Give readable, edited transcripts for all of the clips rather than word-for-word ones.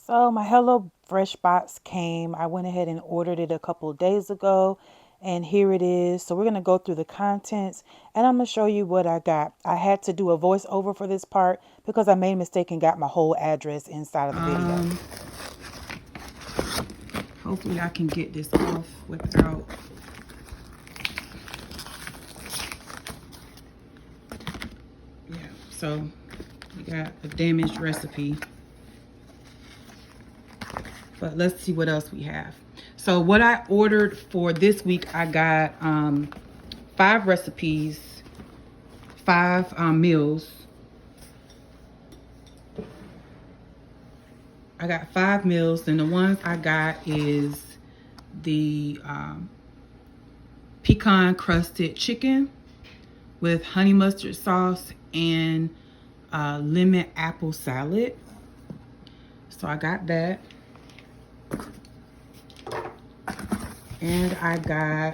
So my Hello Fresh box came. I went ahead and ordered it a couple of days ago, and here it is. So we're going to go through the contents and I'm going to show you what I got. I had to do a voiceover for this part because I made a mistake and got my whole address inside of the video. Hopefully I can get this off without so we got a damaged recipe. But let's see what else we have. So what I ordered for this week, I got 5 recipes, 5 meals. I got 5 meals, and the ones I got is the pecan crusted chicken with honey mustard sauce and lemon apple salad. So I got that. And I got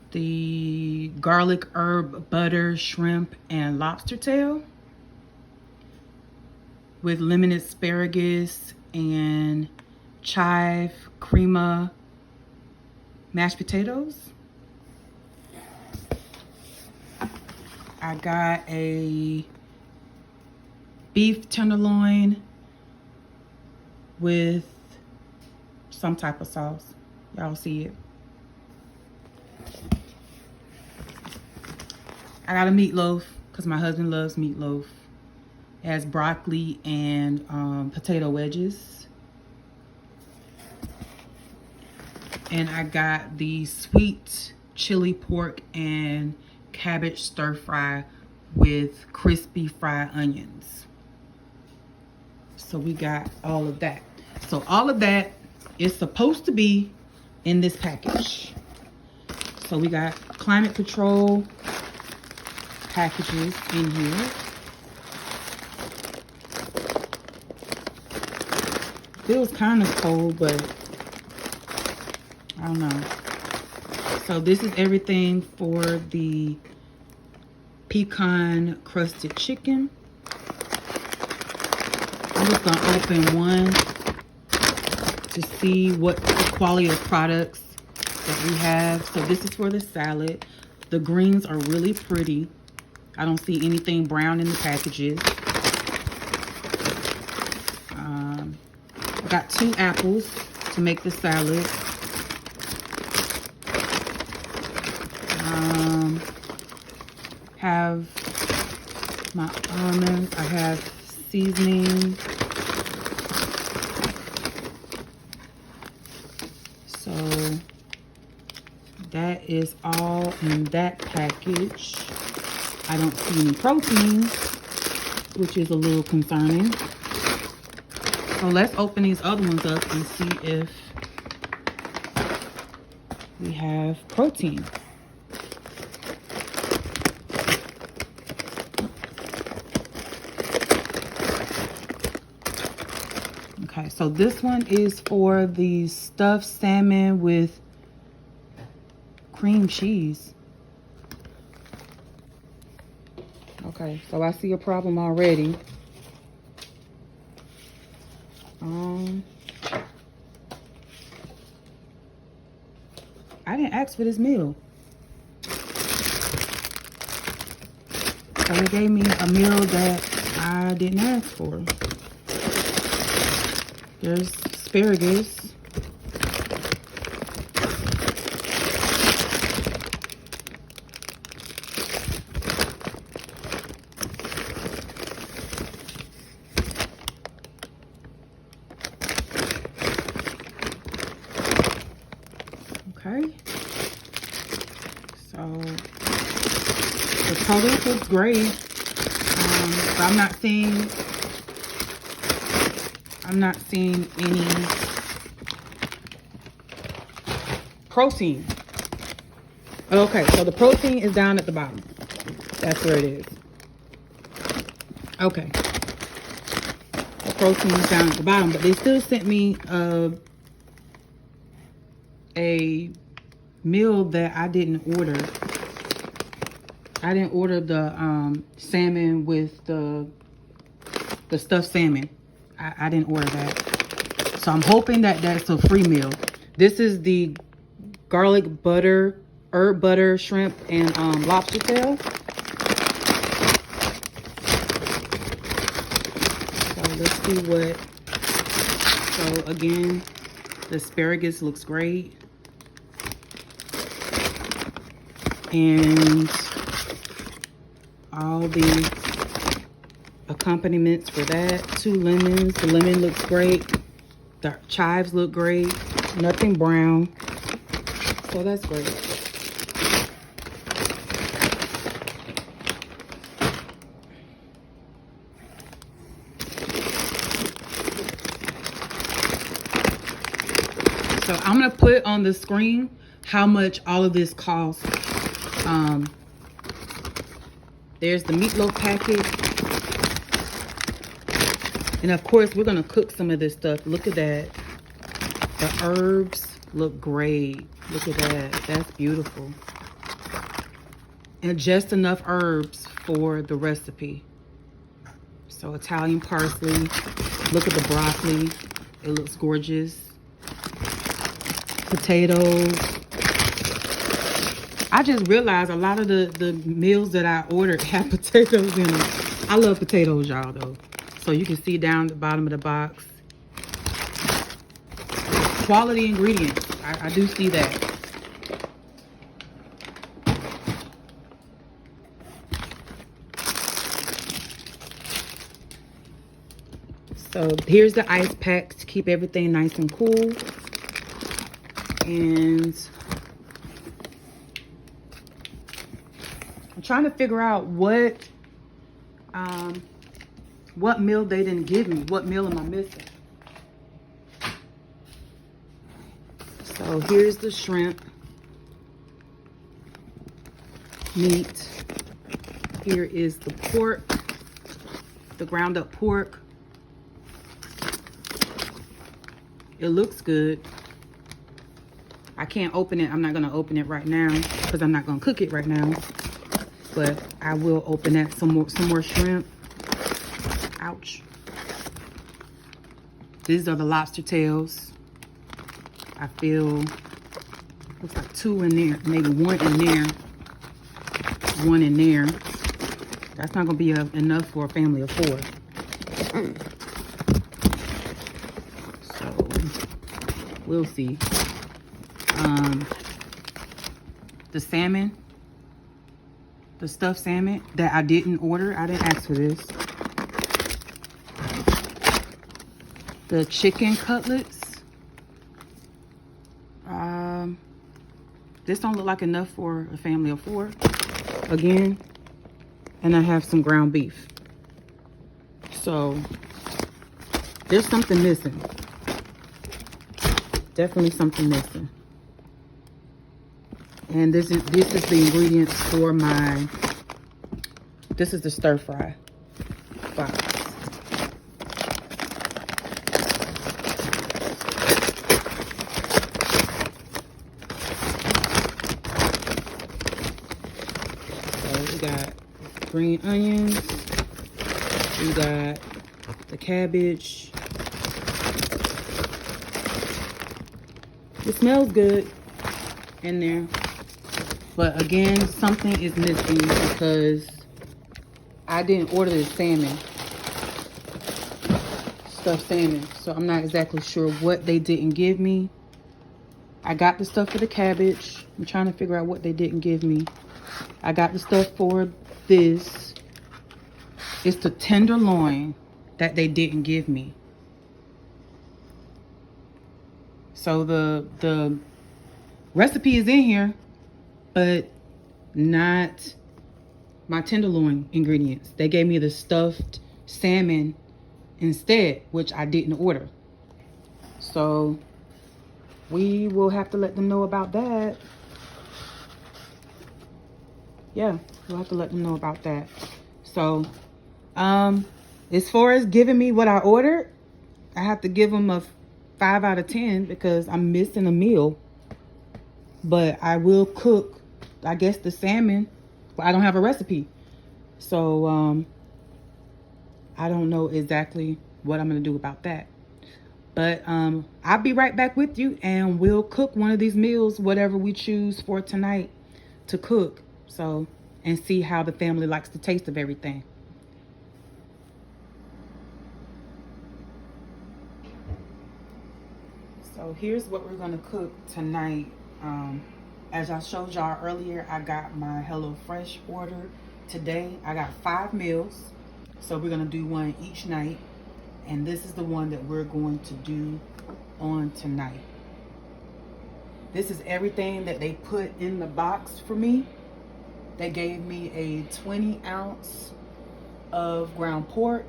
the garlic herb butter shrimp and lobster tail with lemon asparagus and chive crema mashed potatoes. I got a beef tenderloin with some type of sauce. Y'all see it. I got a meatloaf because my husband loves meatloaf. It has broccoli and potato wedges. And I got the sweet chili pork and cabbage stir fry with crispy fried onions. So we got all of that. So all of that is supposed to be in this package. So we got climate control packages in here. Feels kind of cold, but I don't know. So this is everything for the pecan crusted chicken. I'm just gonna open one to see what the quality of products that we have. So this is for the salad. The greens are really pretty. I don't see anything brown in the packages. I got 2 apples to make the salad. Have my almonds. I have seasoning. So that is all in that package. I don't see any protein, which is a little concerning. So let's open these other ones up and see if we have protein. Okay, so this one is for the stuffed salmon with cream cheese. Okay, so I see a problem already. I didn't ask for this meal. So they gave me a meal that I didn't ask for. There's asparagus. Okay. So the colors look great. But I'm not seeing any protein. Okay, so the protein is down at the bottom. That's where it is. Okay. The protein is down at the bottom, but they still sent me a meal that I didn't order. I didn't order the salmon with the stuffed salmon. I didn't order that. So I'm hoping that that's a free meal. This is the garlic butter, herb butter, shrimp, and lobster tail. So let's see what. So again, the asparagus looks great. And all the accompaniments for that. 2 lemons. The lemon looks great. The chives look great. Nothing brown. So that's great. So I'm going to put on the screen how much all of this costs. There's the meatloaf packet. And of course, we're going to cook some of this stuff. Look at that. The herbs look great. Look at that. That's beautiful. And just enough herbs for the recipe. So Italian parsley. Look at the broccoli. It looks gorgeous. Potatoes. I just realized a lot of the meals that I ordered have potatoes in them. I love potatoes, y'all, though. So you can see down the bottom of the box. Quality ingredients. I do see that. So here's the ice pack to keep everything nice and cool. And I'm trying to figure out what meal they didn't give me. What meal am I missing? So here's the shrimp, meat. Here is the pork, the ground up pork. It looks good. I can't open it. I'm not going to open it right now because I'm not going to cook it right now. But I will open that some more shrimp. Ouch. These are the lobster tails. I feel looks like 2 in there, maybe 1 in there, 1 in there. That's not gonna be enough for a family of 4. So we'll see. The salmon, the stuffed salmon that I didn't order. I didn't ask for this. The chicken cutlets. This don't look like enough for a family of 4. Again, and I have some ground beef. So there's something missing. Definitely something missing. And this is the ingredients for my. This is the stir fry box. Got green onions, we got the cabbage. It smells good in there, but again, something is missing because I didn't order the salmon, stuffed salmon, so I'm not exactly sure what they didn't give me. I got the stuff for the cabbage. I'm trying to figure out what they didn't give me. I got the stuff for this. It's the tenderloin that they didn't give me. So the recipe is in here, but not my tenderloin ingredients. They gave me the stuffed salmon instead, which I didn't order. So we will have to let them know about that. Yeah, we'll have to let them know about that. So, as far as giving me what I ordered, I have to give them a 5 out of 10 because I'm missing a meal. But I will cook, I guess, the salmon I don't have a recipe. So I don't know exactly what I'm going to do about that. But I'll be right back with you and we'll cook one of these meals, whatever we choose for tonight to cook. So, and see how the family likes the taste of everything. So here's what we're gonna cook tonight. As I showed y'all earlier, I got my HelloFresh order today. I got 5 meals. So we're gonna do one each night. And this is the one that we're going to do on tonight. This is everything that they put in the box for me. They gave me a 20 ounce of ground pork.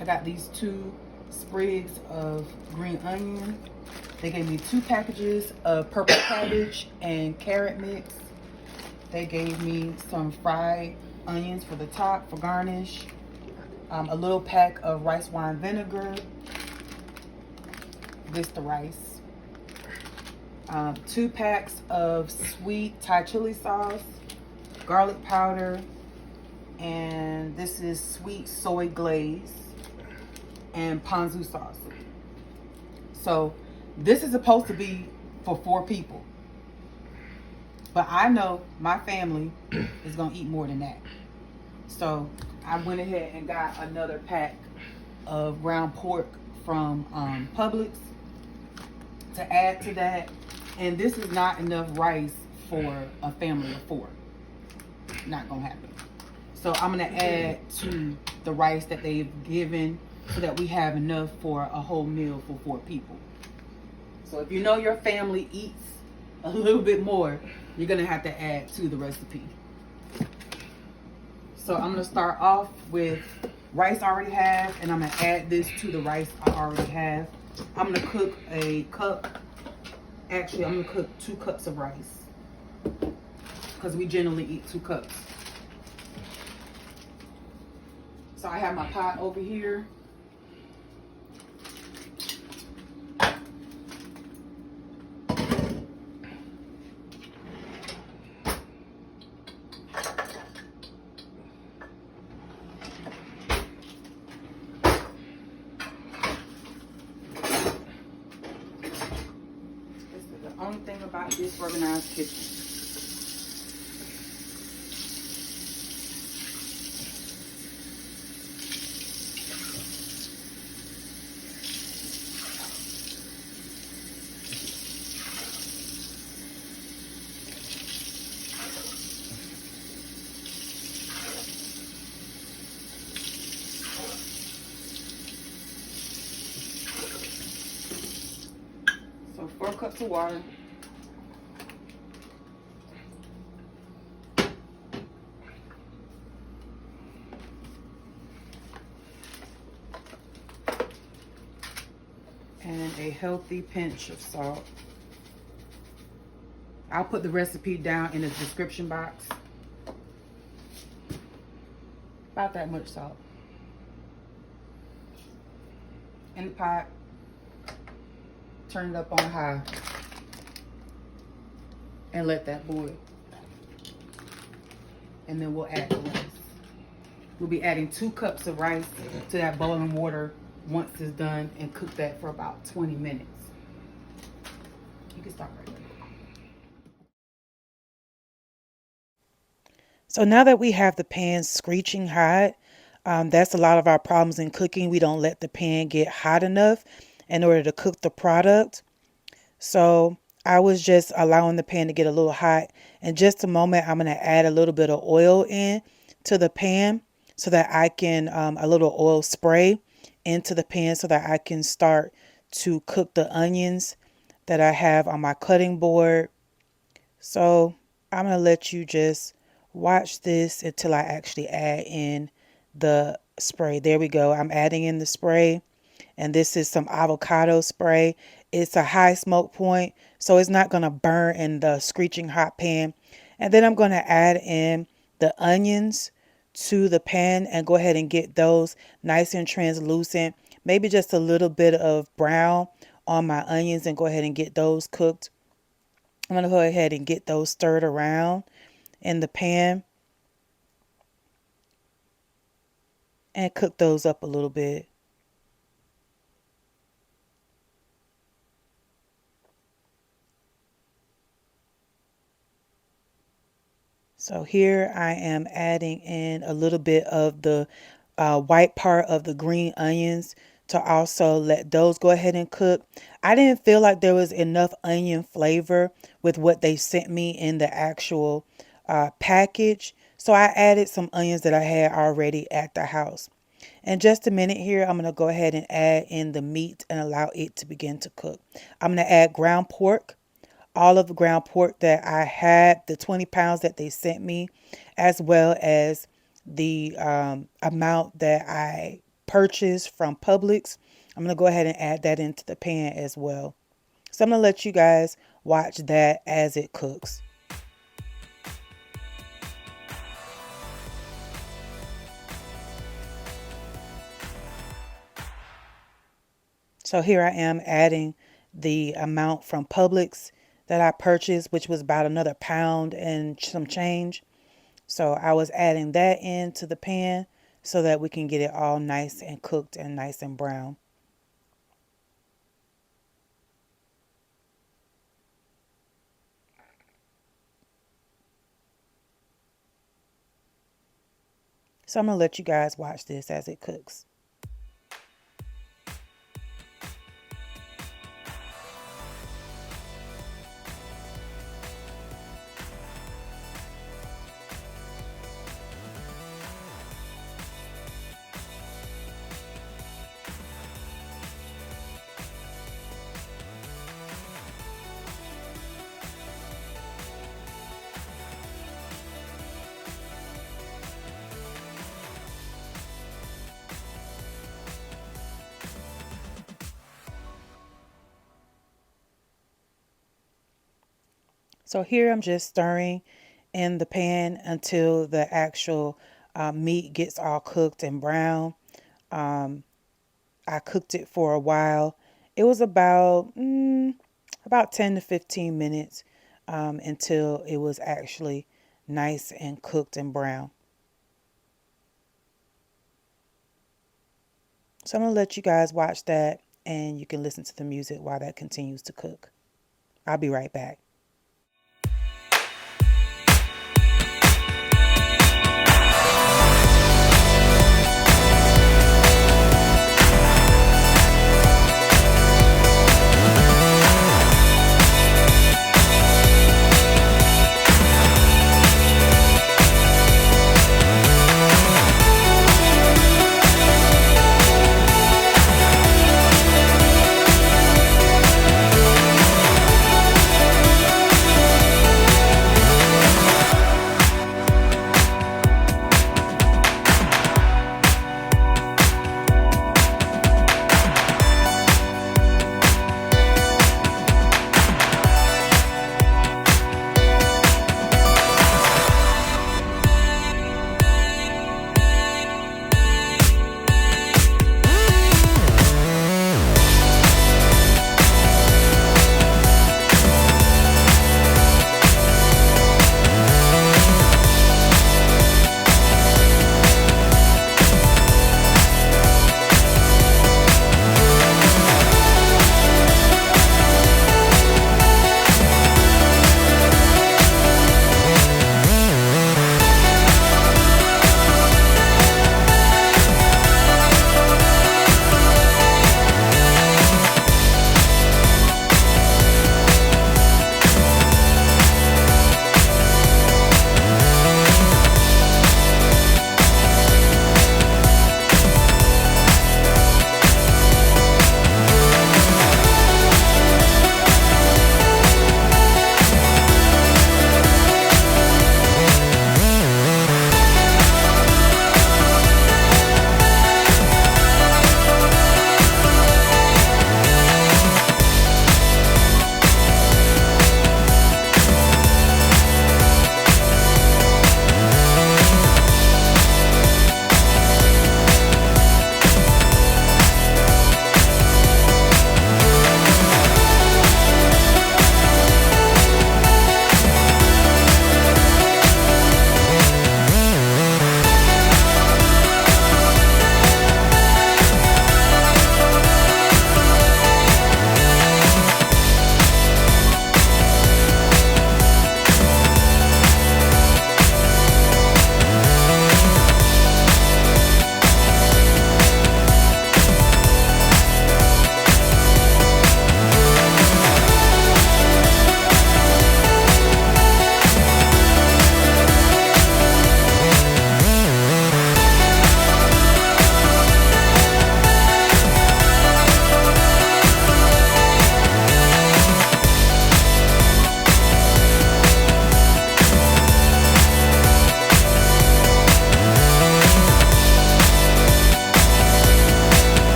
I got these 2 sprigs of green onion. They gave me 2 packages of purple cabbage and carrot mix. They gave me some fried onions for the top for garnish. A little pack of rice wine vinegar. This the rice. 2 packs of sweet Thai chili sauce, garlic powder, and this is sweet soy glaze and Ponzu sauce. So this is supposed to be for 4 people, but I know my family is gonna eat more than that. So I went ahead and got another pack of ground pork from Publix to add to that. And this is not enough rice for a family of 4. Not gonna happen. So I'm gonna add to the rice that they've given so that we have enough for a whole meal for 4 people. So if you know your family eats a little bit more, you're gonna have to add to the recipe. So I'm gonna start off with rice I already have, and I'm gonna add this to the rice I already have. I'm gonna cook a cup. Actually, I'm gonna cook 2 cups of rice because we generally eat 2 cups. So I have my pot over here. Only thing about this organized kitchen. So 4 cups of water. And a healthy pinch of salt. I'll put the recipe down in the description box. About that much salt. In the pot. Turn it up on high. And let that boil. And then we'll add the rice. We'll be adding 2 cups of rice to that boiling water once it's done, and cook that for about 20 minutes. You can start right there. So now that we have the pan screeching hot, that's a lot of our problems in cooking. We don't let the pan get hot enough in order to cook the product. So I was just allowing the pan to get a little hot. In just a moment, I'm going to add a little bit of oil in to the pan so that I can, a little oil spray into the pan so that I can start to cook the onions that I have on my cutting board. So I'm going to let you just watch this until I actually add in the spray. There we go. I'm adding in the spray. And this is some avocado spray. It's a high smoke point, so it's not going to burn in the screeching hot pan. And then I'm going to add in the onions to the pan and go ahead and get those nice and translucent. Maybe just a little bit of brown on my onions and go ahead and get those cooked. I'm going to go ahead and get those stirred around. in the pan and cook those up a little bit. So here I am adding in a little bit of the white part of the green onions to also let those go ahead and cook. I didn't feel like there was enough onion flavor with what they sent me in the actual package. So I added some onions that I had already at the house. In just a minute here, I'm going to go ahead and add in the meat and allow it to begin to cook. I'm going to add ground pork, all of the ground pork that I had, the 20 pounds that they sent me, as well as the amount that I purchased from Publix. I'm going to go ahead and add that into the pan as well. So I'm going to let you guys watch that as it cooks. So here I am adding the amount from Publix that I purchased, which was about another pound and some change. So I was adding that into the pan so that we can get it all nice and cooked and nice and brown. So I'm going to let you guys watch this as it cooks. So here I'm just stirring in the pan until the actual meat gets all cooked and brown. I cooked it for a while. It was about 10 to 15 minutes until it was actually nice and cooked and brown. So I'm going to let you guys watch that and you can listen to the music while that continues to cook. I'll be right back.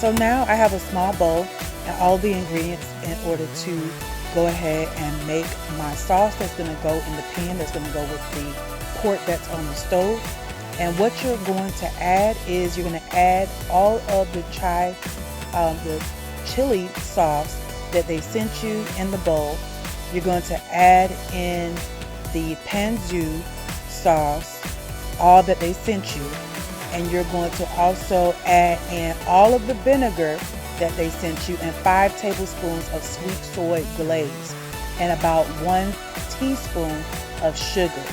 So now I have a small bowl and all the ingredients in order to go ahead and make my sauce that's going to go in the pan, that's going to go with the pork that's on the stove. And what you're going to add is you're going to add all of the chili sauce that they sent you in the bowl. You're going to add in the Ponzu sauce, all that they sent you. And you're going to also add in all of the vinegar that they sent you and 5 tablespoons of sweet soy glaze and about 1 teaspoon of sugar.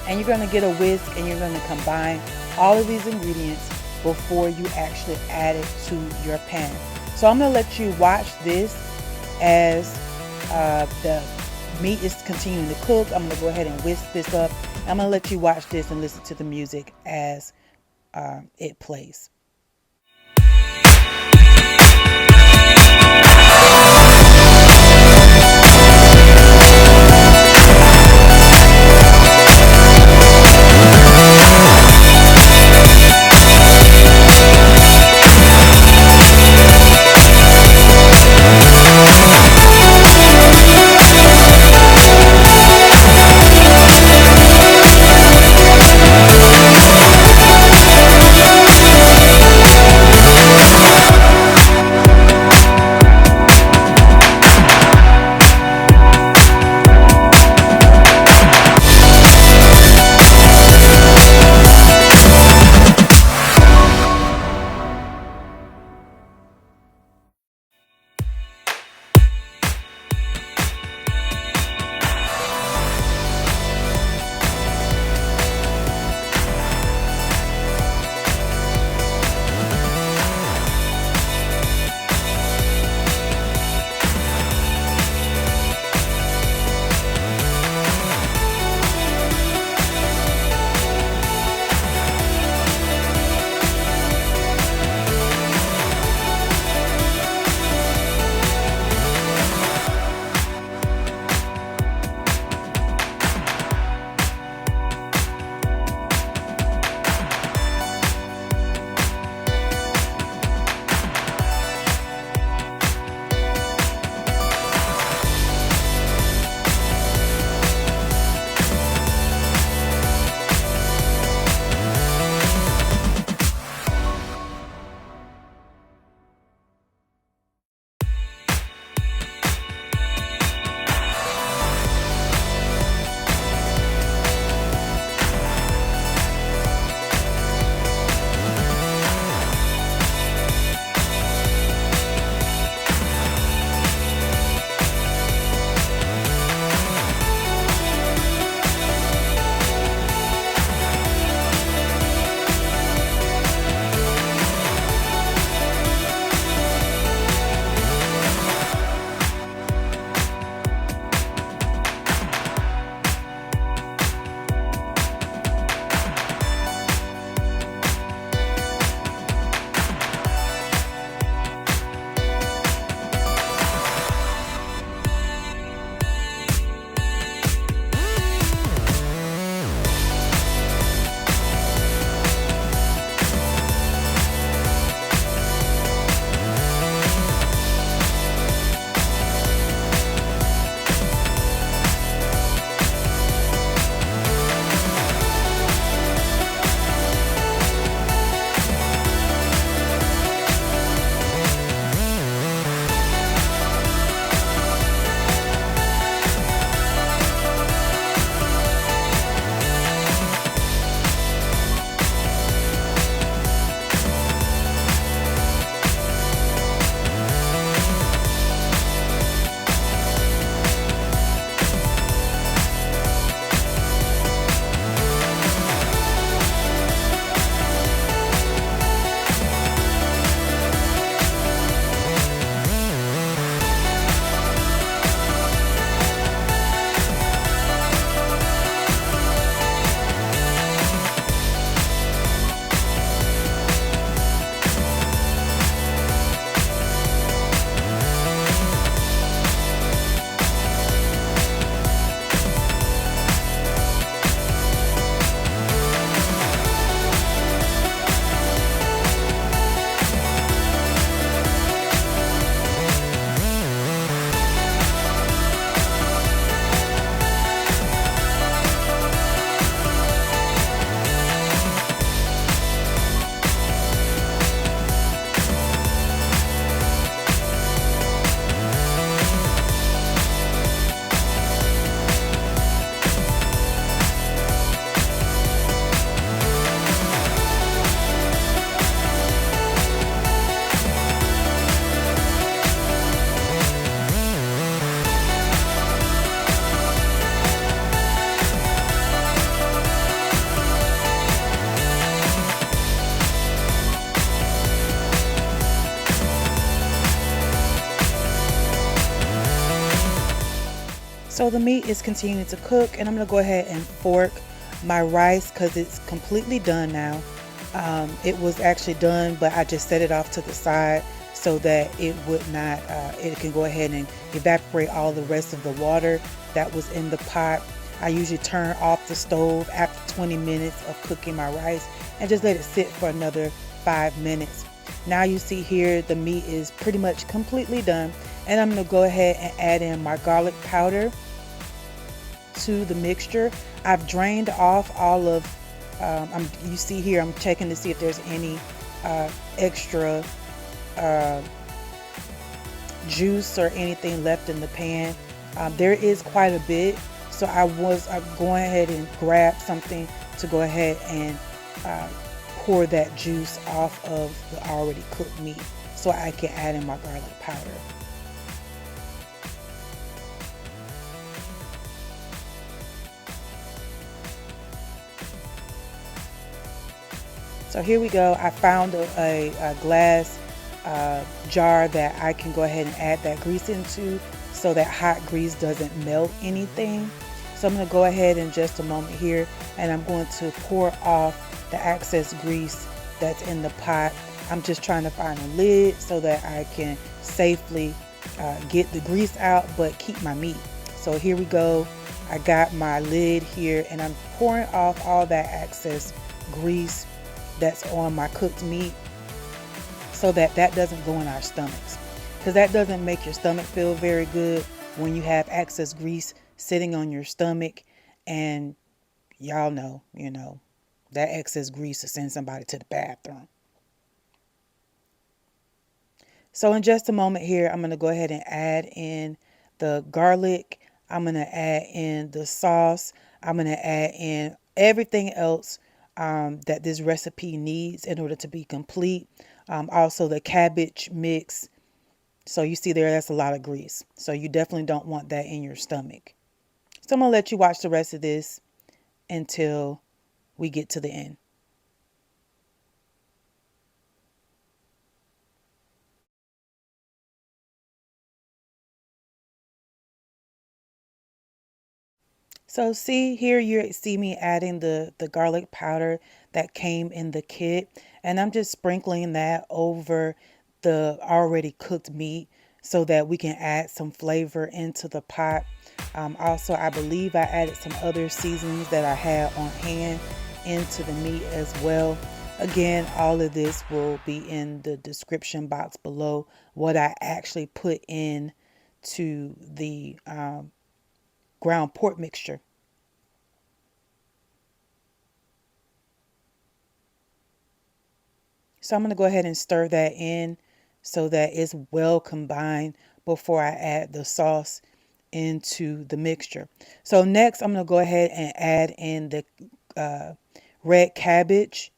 And you're going to get a whisk and you're going to combine all of these ingredients before you actually add it to your pan. So I'm going to let you watch this as the meat is continuing to cook. I'm going to go ahead and whisk this up. I'm going to let you watch this and listen to the music as it plays. So the meat is continuing to cook, and I'm gonna go ahead and fork my rice because it's completely done now. It was actually done, but I just set it off to the side so that it would not, it can go ahead and evaporate all the rest of the water that was in the pot. I usually turn off the stove after 20 minutes of cooking my rice and just let it sit for another 5 minutes. Now you see here the meat is pretty much completely done, and I'm going to go ahead and add in my garlic powder to the mixture. I've drained off all of, you see here, I'm checking to see if there's any extra juice or anything left in the pan. There is quite a bit, so I'm going ahead and grab something to go ahead and pour that juice off of the already cooked meat so I can add in my garlic powder. So here we go. I found a glass jar that I can go ahead and add that grease into so that hot grease doesn't melt anything. So I'm going to go ahead in just a moment here, and I'm going to pour off the excess grease that's in the pot. I'm just trying to find a lid so that I can safely get the grease out but keep my meat. So here we go. I got my lid here, and I'm pouring off all that excess grease that's on my cooked meat so that that doesn't go in our stomachs, because that doesn't make your stomach feel very good when you have excess grease sitting on your stomach, and y'all know, that excess grease will send somebody to the bathroom. So in just a moment here, I'm going to go ahead and add in the garlic. I'm going to add in the sauce. I'm going to add in everything else that this recipe needs in order to be complete. Also the cabbage mix. So you see there, that's a lot of grease. So you definitely don't want that in your stomach. So I'm going to let you watch the rest of this until we get to the end. So see here, you see me adding the garlic powder that came in the kit, and I'm just sprinkling that over the already cooked meat so that we can add some flavor into the pot. Also, I believe I added some other seasonings that I had on hand into the meat as well. Again, all of this will be in the description box below, what I actually put in to the ground pork mixture. So I'm going to go ahead and stir that in so that it's well combined before I add the sauce into the mixture. So next I'm going to go ahead and add in the red cabbage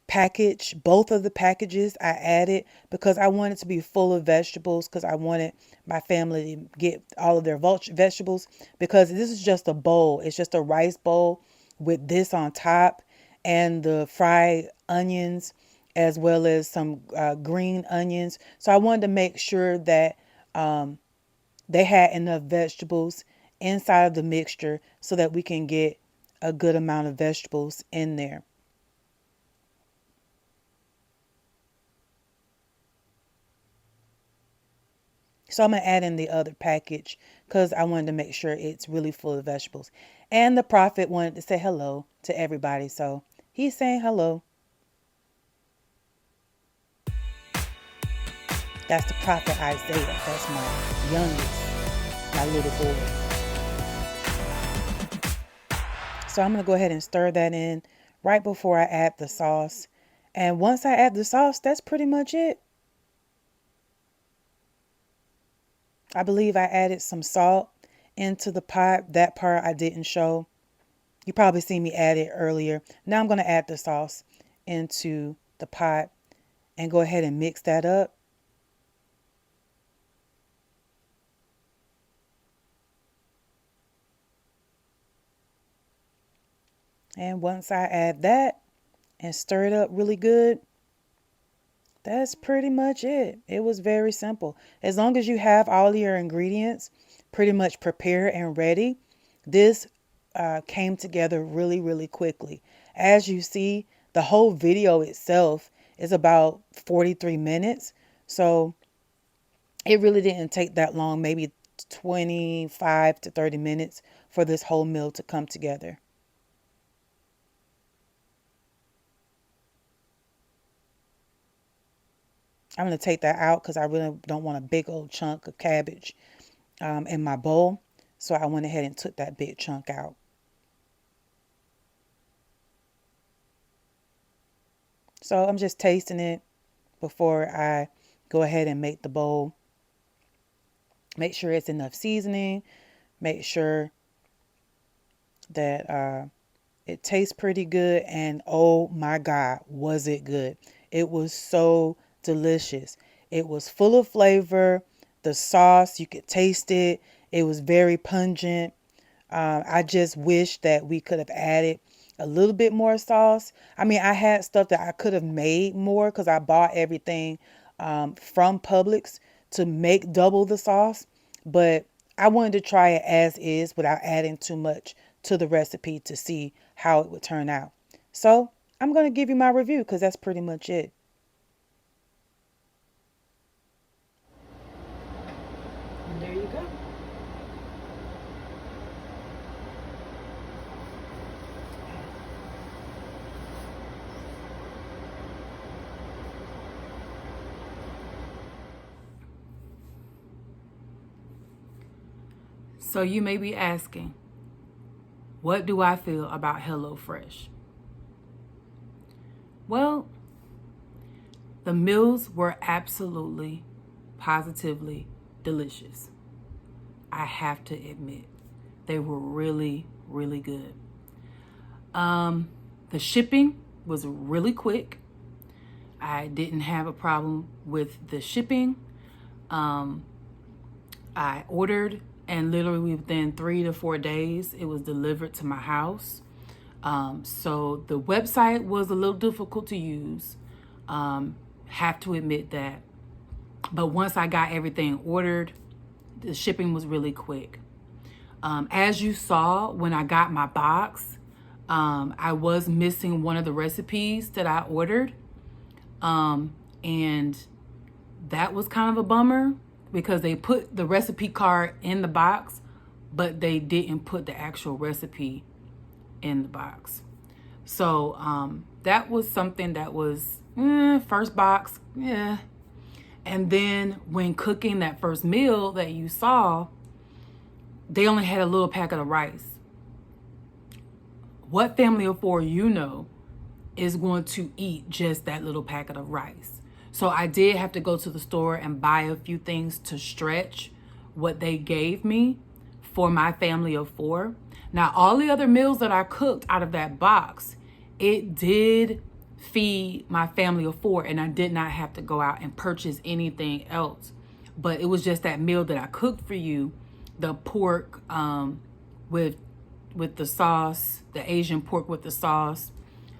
package. Both of the packages I added because I wanted to be full of vegetables, because I wanted my family to get all of their vegetables, because this is just a bowl. It's just a rice bowl with this on top and the fried onions as well as some green onions. So I wanted to make sure that they had enough vegetables inside of the mixture so that we can get a good amount of vegetables in there. So I'm going to add in the other package because I wanted to make sure it's really full of vegetables. And the prophet wanted to say hello to everybody. So he's saying hello. That's the prophet Isaiah. That's my youngest, my little boy. So I'm going to go ahead and stir that in right before I add the sauce. And once I add the sauce, that's pretty much it. I believe I added some salt into the pot. That part I didn't show. You probably seen me add it earlier. Now I'm going to add the sauce into the pot and go ahead and mix that up. And once I add that and stir it up really good, that's pretty much it. It was very simple. As long as you have all your ingredients pretty much prepared and ready, this came together really, really quickly. As you see, the whole video itself is about 43 minutes. So it really didn't take that long, maybe 25 to 30 minutes for this whole meal to come together. I'm going to take that out because I really don't want a big old chunk of cabbage in my bowl. So I went ahead and took that big chunk out. So I'm just tasting it before I go ahead and make the bowl. Make sure it's enough seasoning. Make sure that it tastes pretty good. And oh my God, was it good? It was so delicious. It was full of flavor. The sauce, you could taste it. It was very pungent. I just wish that we could have added a little bit more sauce. I mean, I had stuff that I could have made more because I bought everything from Publix to make double the sauce. But I wanted to try it as is without adding too much to the recipe to see how it would turn out. So I'm going to give you my review because that's pretty much it. And there you go. So you may be asking, what do I feel about HelloFresh? Well, the meals were absolutely, positively delicious. I have to admit, they were really, really good. The shipping was really quick. I didn't have a problem with the shipping. I ordered, and literally within 3 to 4 days, it was delivered to my house. So the website was a little difficult to use. Have to admit that. But once I got everything ordered, the shipping was really quick. As you saw when I got my box, I was missing one of the recipes that I ordered. And that was kind of a bummer because they put the recipe card in the box, but they didn't put the actual recipe in the box. So that was something that was first box, yeah. And then when cooking that first meal that you saw, they only had a little packet of rice. What family of four is going to eat just that little packet of rice? So I did have to go to the store and buy a few things to stretch what they gave me for my family of four. Now, all the other meals that I cooked out of that box, it did feed my family of four, and I did not have to go out and purchase anything else. But it was just that meal that I cooked for you, the pork with the sauce, the Asian pork with the sauce.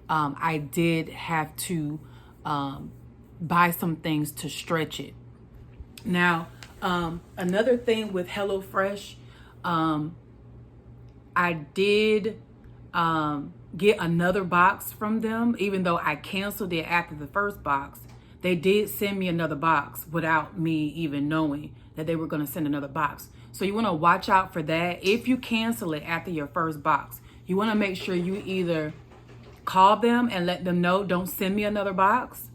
I did have to buy some things to stretch it. Now, another thing with HelloFresh, I did get another box from them. Even though I canceled it after the first box, they did send me another box without me even knowing that they were going to send another box. So you want to watch out for that. If you cancel it after your first box, you want to make sure you either call them and let them know, don't send me another box,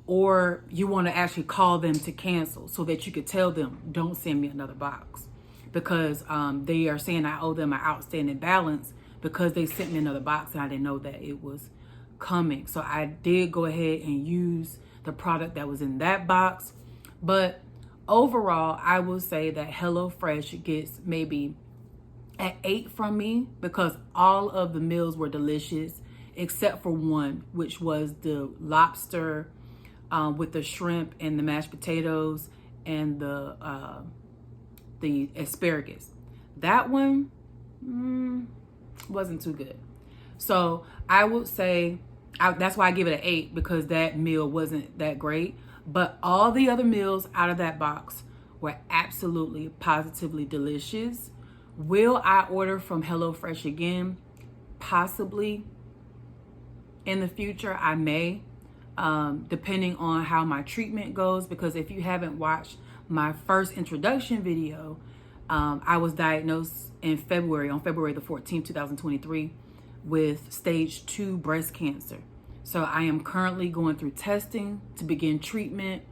or you want to actually call them to cancel so that you could tell them, don't send me another box, because they are saying I owe them an outstanding balance because they sent me another box and I didn't know that it was coming. So I did go ahead and use the product that was in that box. But overall, I will say that HelloFresh gets maybe an 8 from me because all of the meals were delicious except for one, which was the lobster with the shrimp and the mashed potatoes and the asparagus. That one wasn't too good. So I would say that's why I give it an 8, because that meal wasn't that great. But all the other meals out of that box were absolutely positively delicious. Will I order from HelloFresh again? Possibly. In the future, I may, depending on how my treatment goes, because if you haven't watched my first introduction video, I was diagnosed in February, on February the 14th, 2023, with stage 2 breast cancer. So I am currently going through testing to begin treatment,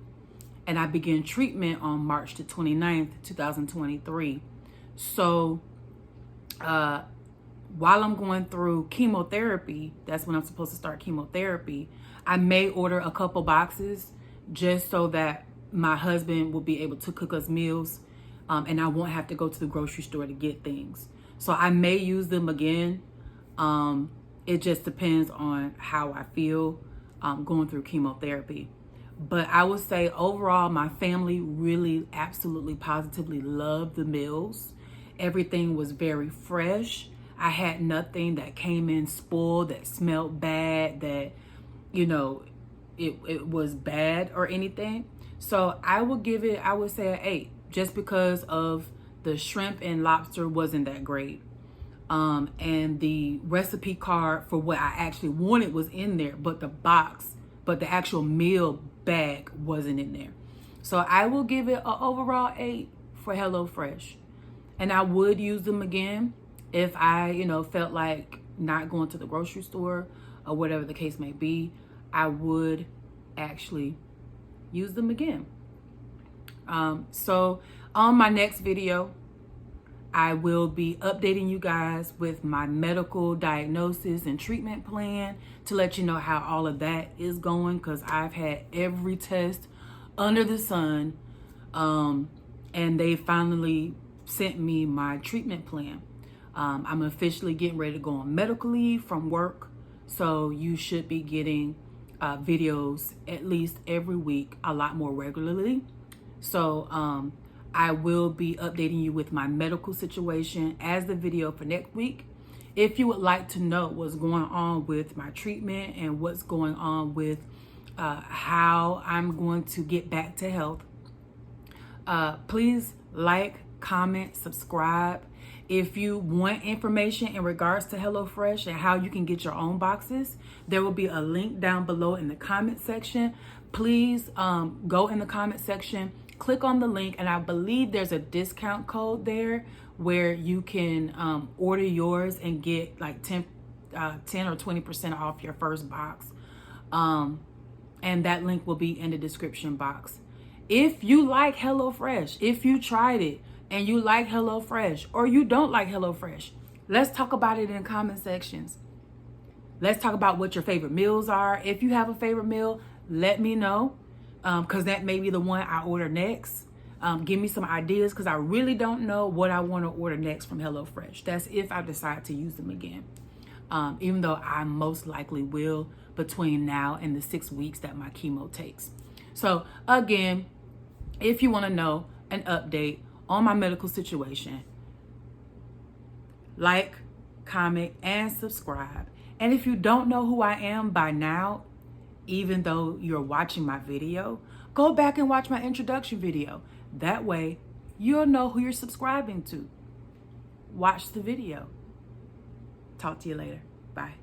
and I began treatment on March the 29th, 2023. So while I'm going through chemotherapy, that's when I'm supposed to start chemotherapy, I may order a couple boxes just so that my husband will be able to cook us meals, and I won't have to go to the grocery store to get things. So I may use them again. It just depends on how I feel going through chemotherapy. But I would say overall, my family really absolutely positively loved the meals. Everything was very fresh. I had nothing that came in spoiled, that smelled bad, that, it was bad or anything. So I would give it, I would say an 8, just because of the shrimp and lobster wasn't that great. And the recipe card for what I actually wanted was in there, but the actual meal bag wasn't in there. So I will give it an overall 8 for HelloFresh. And I would use them again if I, felt like not going to the grocery store or whatever the case may be. I would actually use them again. So on my next video, I will be updating you guys with my medical diagnosis and treatment plan to let you know how all of that is going, because I've had every test under the sun, and they finally sent me my treatment plan. I'm officially getting ready to go on medical leave from work, so you should be getting videos at least every week, a lot more regularly. So I will be updating you with my medical situation as the video for next week. If you would like to know what's going on with my treatment and what's going on with how I'm going to get back to health, please like, comment, subscribe. If you want information in regards to HelloFresh and how you can get your own boxes, there will be a link down below in the comment section. Please go in the comment section, click on the link, and I believe there's a discount code there where you can order yours and get like 10 or 20% off your first box. And that link will be in the description box. If you like HelloFresh, if you tried it and you like HelloFresh or you don't like HelloFresh, let's talk about it in the comment sections. Let's talk about what your favorite meals are. If you have a favorite meal, let me know, because that may be the one I order next. Give me some ideas, because I really don't know what I want to order next from HelloFresh. That's if I decide to use them again, even though I most likely will between now and the 6 weeks that my chemo takes. So again, if you want to know an update on my medical situation, like, comment, and subscribe. And if you don't know who I am by now, even though you're watching my video, go back and watch my introduction video. That way, you'll know who you're subscribing to. Watch the video. Talk to you later. Bye.